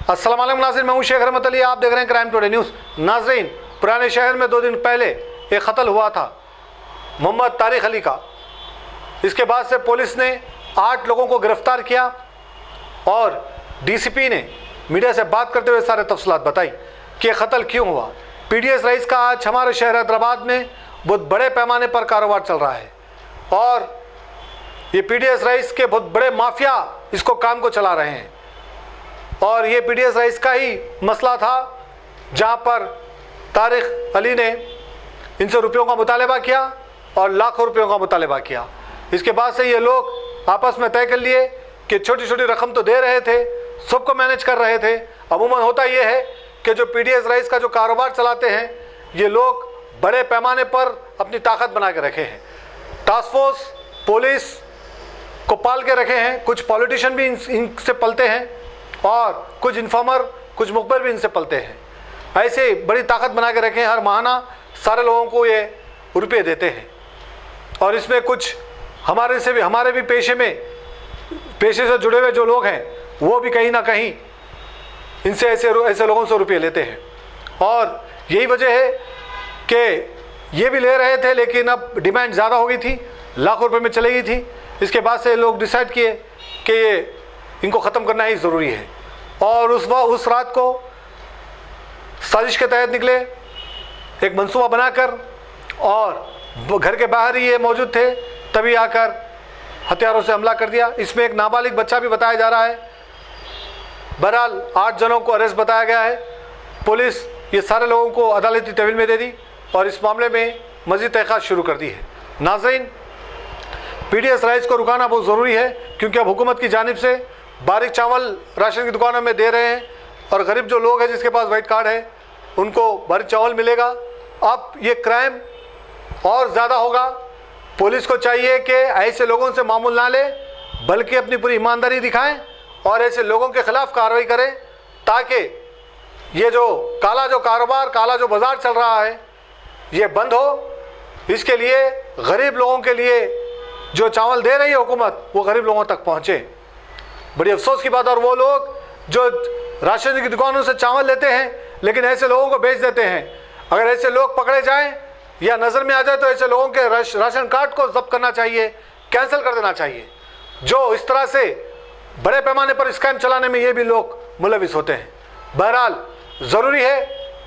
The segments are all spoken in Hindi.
अस्सलाम वालेकुम नाज़रीन, मैं हूं शेख रहमत अली, आप देख रहे हैं क्राइम टुडे न्यूज़। नाज़रीन, पुराने शहर में 2 दिन पहले एक कत्ल हुआ था मोहम्मद तारिक अली का। इसके बाद से पुलिस ने 8 लोगों को गिरफ्तार किया और डीसीपी ने मीडिया से बात करते हुए सारे तफसीलात बताई कि यह कत्ल क्यों हुआ। पीडीएस रईस का आज हमारे शहर हैदराबाद में बहुत बड़े पैमाने पर कारोबार चल रहा है और ये पीडीएस रईस के बहुत बड़े माफिया इसको काम को चला रहे हैं और ये पीडीएस रईस का ही मसला था जहां पर तारिक अली ने इनसे रुपयों का मुतालबा किया और लाखों रुपयों का मुतालबा किया। इसके बाद से ये लोग आपस में तय कर लिए कि छोटी छोटी रकम तो दे रहे थे, सबको मैनेज कर रहे थे। अमूमन होता ये है कि जो पीडीएस रईस का जो कारोबार चलाते हैं ये लोग बड़े पैमाने पर अपनी ताकत बना के रखे हैं। टास्क फोर्स पुलिस को पाल के रखे हैं, कुछ पॉलिटिशियन भी इनसे पलते हैं और कुछ इन्फॉर्मर, कुछ मुखबिर भी इनसे पलते हैं। ऐसे बड़ी ताकत बना के रखे हैं। हर माहाना सारे लोगों को ये रुपये देते हैं और इसमें कुछ हमारे भी पेशे से जुड़े हुए जो लोग हैं वो भी कहीं ना कहीं इनसे ऐसे लोगों से रुपये लेते हैं। और यही वजह है कि ये भी ले रहे थे, लेकिन अब डिमांड ज़्यादा हो गई थी, लाखों रुपए में चली गई थी। इसके बाद से लोग डिसाइड किए कि ये इनको ख़त्म करना ही ज़रूरी है और उस रात को साजिश के तहत निकले, एक मंसूबा बनाकर, और घर के बाहर ही ये मौजूद थे, तभी आकर हथियारों से हमला कर दिया। इसमें एक नाबालिग बच्चा भी बताया जा रहा है। बहरहाल 8 जनों को अरेस्ट बताया गया है। पुलिस ये सारे लोगों को अदालती तहवील में दे दी और इस मामले में मज़ीद तहक़ीक़ात शुरू कर दी है। नाज़रीन, पीडीएस रईस को रुकाना बहुत ज़रूरी है क्योंकि अब हुकूमत की जानिब से बारीक चावल राशन की दुकानों में दे रहे हैं और गरीब जो लोग हैं जिसके पास वाइट कार्ड है उनको बारीक चावल मिलेगा। अब ये क्राइम और ज़्यादा होगा। पुलिस को चाहिए कि ऐसे लोगों से मामूल ना ले, बल्कि अपनी पूरी ईमानदारी दिखाएं और ऐसे लोगों के ख़िलाफ़ कार्रवाई करें ताकि ये जो कारोबार, काला जो बाज़ार चल रहा है ये बंद हो। इसके लिए गरीब लोगों के लिए जो चावल दे रही है हुकूमत वो गरीब लोगों तक पहुँचे। बड़ी अफसोस की बात। और वो लोग जो राशन की दुकानों से चावल लेते हैं लेकिन ऐसे लोगों को बेच देते हैं, अगर ऐसे लोग पकड़े जाएं या नज़र में आ जाए तो ऐसे लोगों के राशन कार्ड को जब्त करना चाहिए, कैंसिल कर देना चाहिए। जो इस तरह से बड़े पैमाने पर स्कैम चलाने में ये भी लोग मुलविस होते हैं। बहरहाल ज़रूरी है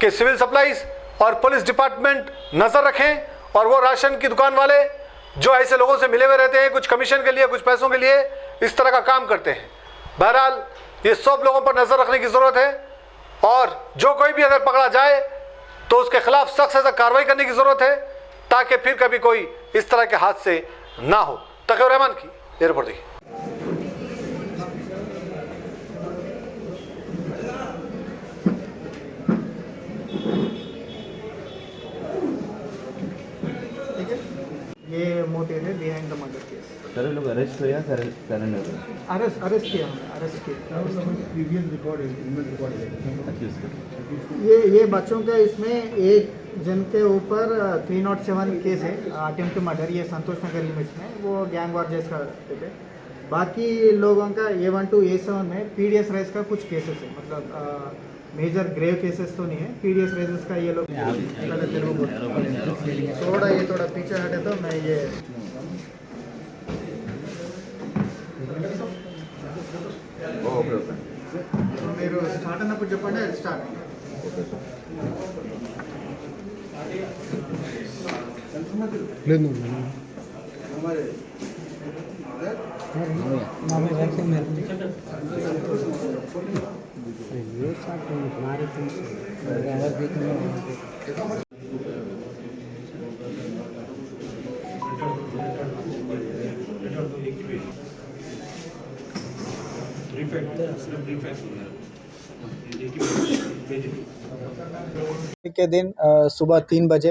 कि सिविल सप्लाईज और पुलिस डिपार्टमेंट नज़र रखें और वो राशन की दुकान वाले जो ऐसे लोगों से मिले हुए रहते हैं, कुछ कमीशन के लिए, कुछ पैसों के लिए इस तरह का काम करते हैं। बहरहाल ये सब लोगों पर नज़र रखने की ज़रूरत है और जो कोई भी अगर पकड़ा जाए तो उसके खिलाफ सख्त से सख्त कार्रवाई करने की ज़रूरत है ताकि फिर कभी कोई इस तरह के हादसे ना हो। तक़ीर रहमान की ये रिपोर्ट देखिए। ये मोटिव है behind the murder case. Sir लोग अरेस्ट हुए या सरेंडर? अरेस्ट किया हमने, अरेस्ट किया। प्रीवियस रिकॉर्ड है, इनमें रिकॉर्ड है। ये बच्चों का इसमें एक जन के ऊपर 307 केस है, अटेम्प्ट टू मर्डर, ये संतोष नगर लिमिट्स में, वो गैंग वार जैसा करते थे। बाकी लोगों का A1 to A7 में पीडीएस रईस का कुछ केसेस है, मतलब मेजर ग्रेव केसेस तो नहीं है। पीडीएस रईस का ये लोग थोड़ा पीछे हटे तो मैं ये మీరు స్టార్ట్ అన్నప్పుడు చెప్పండి, స్టార్ట్. లేదు के दिन सुबह 3 बजे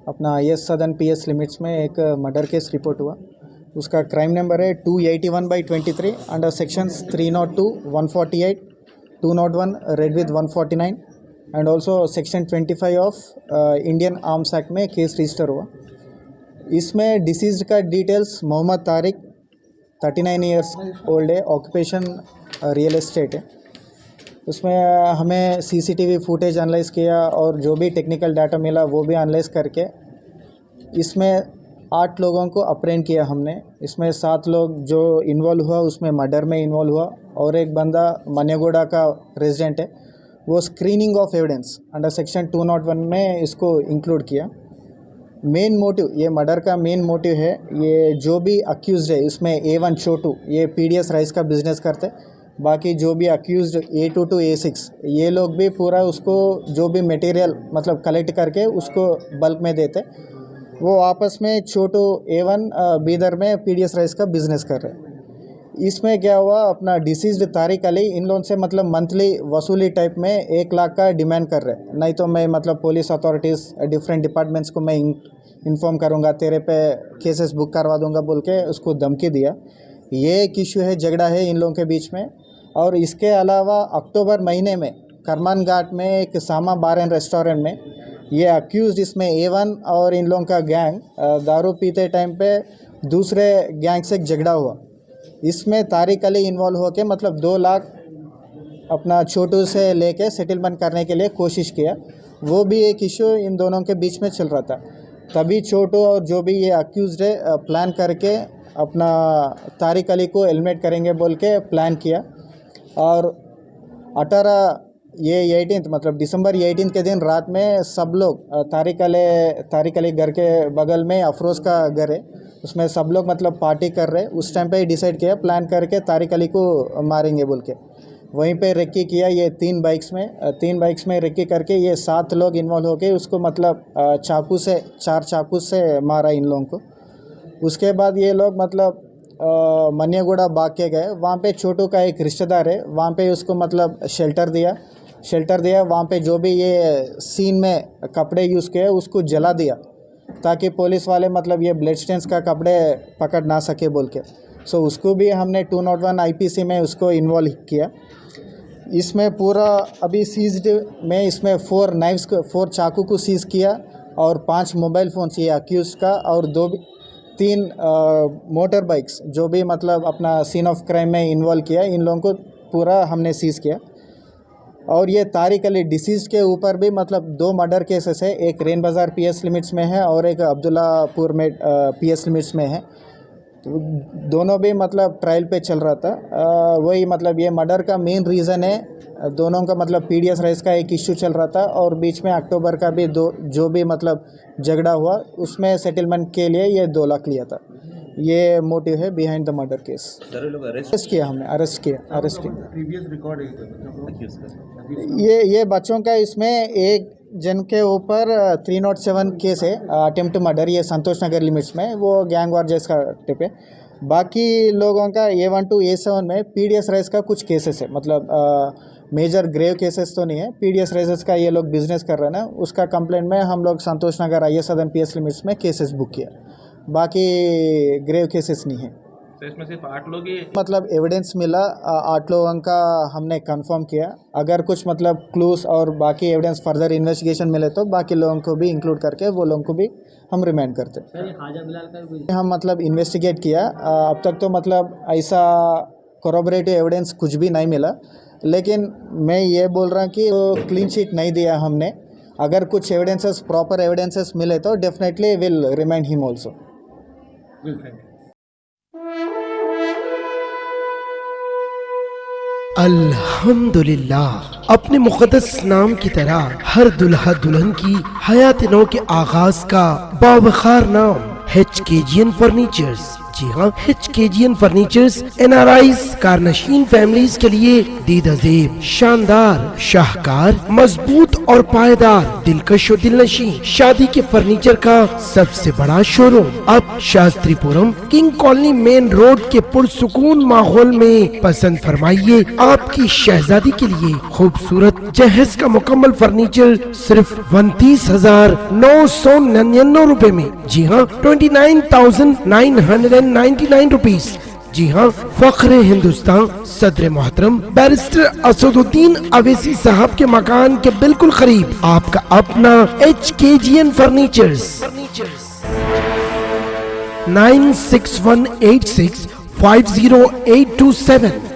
अपना यस सदन PS लिमिट्स में एक मर्डर केस रिपोर्ट हुआ। उसका क्राइम नंबर है 281/23 under sections 302, 148, 201 read with 149 and also section 25 of Indian Arms Act में केस रजिस्टर हुआ। इसमें डिसीज्ड का details Mohammed Tariq 39 years old है, ऑक्यूपेशन रियल एस्टेट है। उसमें हमें सीसीटीवी फुटेज एनालाइज किया और जो भी टेक्निकल डाटा मिला वो भी एनालाइज करके इसमें 8 लोगों को अप्रेंड किया हमने। इसमें 7 लोग जो इन्वॉल्व हुआ उसमें मर्डर में इन्वॉल्व हुआ और एक बंदा मनेगोड़ा का रेजिडेंट है, वो screening of evidence under section 201 में इसको इंक्लूड किया। मेन मोटिव, ये मर्डर का मेन मोटिव है, ये जो भी अक्यूज़ड है इसमें A1 छोटू ये PDS राइस का बिज़नेस करते, बाकी जो भी अक्यूज़ड A2 to A6 ये लोग भी पूरा उसको जो भी मटेरियल मतलब कलेक्ट करके उसको बल्क में देते, वो आपस में छोटू A1 बीदर में PDS राइस का बिज़नेस कर रहे। इसमें क्या हुआ, अपना डिसीज्ड तारिक अली इन लोगों से मतलब मंथली वसूली टाइप में 1 लाख का डिमांड कर रहे, नहीं तो मैं मतलब पुलिस अथॉरिटीज़ डिफरेंट डिपार्टमेंट्स को मैं इन्फॉर्म करूंगा, तेरे पे केसेस बुक करवा दूंगा बोल के उसको धमकी दिया। ये एक इशू है, झगड़ा है इन लोगों के बीच में। और इसके अलावा अक्टूबर महीने में करमान घाट में एक सामा बार एंड रेस्टोरेंट में ये अक्यूज़ड इसमें A1 और इन लोगों का गैंग दारू पीते टाइम पे दूसरे गैंग से झगड़ा हुआ। इसमें तारिक अली इन्वॉल्व होकर मतलब 2 लाख अपना छोटू से लेके सेटलमेंट करने के लिए कोशिश किया, वो भी एक इशू इन दोनों के बीच में चल रहा था। तभी छोटू और जो भी ये अक्यूज़ड है प्लान करके अपना तारिक अली को एलिमिनेट करेंगे बोल के प्लान किया। और 18 मतलब दिसंबर 18 के दिन रात में सब लोग तारिक अली घर के बगल में अफरोज़ का घर है, उसमें सब लोग मतलब पार्टी कर रहे। उस टाइम पे ही डिसाइड किया प्लान करके तारिक अली को मारेंगे बोल के, वहीं पे रेक्की किया। ये 3 बाइक्स में रेक्की करके ये 7 लोग इन्वॉल्व हो गए, उसको मतलब 4 चाकू से मारा इन लोगों को। उसके बाद ये लोग मतलब मनियागुड़ा भाग के गए। वहाँ पे छोटू का एक रिश्तेदार है, वहाँ पे उसको मतलब शेल्टर दिया। वहाँ पे जो भी ये सीन में कपड़े यूज़ किए उसको जला दिया ताकि पुलिस वाले मतलब ये ब्लड स्टेन्स का कपड़े पकड़ ना सके बोल के। सो उसको भी हमने 201 IPC में उसको इन्वॉल्व किया। इसमें पूरा अभी सीज्ड में इसमें 4 चाकू को सीज़ किया और 5 मोबाइल फ़ोन्स ये अक्यूज़ का और 3 मोटर बाइक्स जो भी मतलब अपना सीन ऑफ क्राइम में इन्वॉल्व किया, इन लोगों को पूरा हमने सीज़ किया। और ये तारिक अली डिसीज के ऊपर भी मतलब 2 मर्डर केसेस है, एक रेन बाज़ार PS लिमिट्स में है और एक अब्दुल्लापुर में PS लिमिट्स में है। तो दोनों भी मतलब ट्रायल पे चल रहा था। वही मतलब ये मर्डर का मेन रीज़न है, दोनों का मतलब PDS राइस का एक इश्यू चल रहा था और बीच में अक्टूबर का भी जो भी मतलब झगड़ा हुआ उसमें सेटलमेंट के लिए ये 2 लाख लिया था। ये मोटिव है behind the murder case. Sir लोग अरेस्ट किया हमने, अरेस्ट किया। प्रीवियस रिकॉर्ड है ये बच्चों का इसमें एक जन के ऊपर 307 केस है अटेम्प्ट मर्डर, ये संतोष नगर लिमिट्स में, वो गैंग वार जैसा टिप है। बाकी लोगों का A1 to A7 में PDS राइस का कुछ केसेस है, मतलब मेजर ग्रेव केसेस तो नहीं है। PDS राइसेस का ये लोग बिजनेस कर रहे हैं ना, उसका कंप्लेंट में हम लोग संतोष नगर IS सदन PS लिमिट्स में केसेस बुक किया, बाकी ग्रेव केसेस नहीं है। तो इसमें सिर्फ 8 लोग ही मतलब एविडेंस मिला, 8 लोगों का हमने कंफर्म किया। अगर कुछ मतलब क्लूज और बाकी एविडेंस फर्दर इन्वेस्टिगेशन मिले तो बाकी लोगों को भी इंक्लूड करके वो लोगों को भी हम रिमांड करते। हम मतलब इन्वेस्टिगेट किया, अब तक तो मतलब ऐसा कोरोबरेटिव एविडेंस कुछ भी नहीं मिला, लेकिन मैं ये बोल रहा हूँ कि क्लीन शीट नहीं दिया हमने। अगर कुछ एविडेंसेस प्रॉपर एविडेंसेस मिले तो definitely will remand him also. अल्हम्दुलिल्लाह, अपने मुक़द्दस नाम की तरह हर दुल्हा दुल्हन की हयात नौ के आगाज का बावखार नाम HKGN फर्नीचर्स। जी हाँ, HKGN फर्नीचर्स NRIs कारनशीन फैमिलीज के लिए दीदाज़ेब, शानदार, शाहकार, मजबूत और पायदार, दिलकश और दिलनशीं शादी के फर्नीचर का सबसे बड़ा शोरूम अब Shastripuram king colony main road के पुरसुकून माहौल में। पसंद फरमाइए आपकी शहजादी के लिए खूबसूरत जहेज का मुकम्मल फर्नीचर सिर्फ 29,999 रुपए में। जी हाँ, 29,999 रुपीज। जी हाँ, फख्र हिंदुस्तान सदर मोहतरम बैरिस्टर असदुद्दीन अवैसी साहब के मकान के बिल्कुल करीब आपका अपना HKGN फर्नीचर्स। 9618650827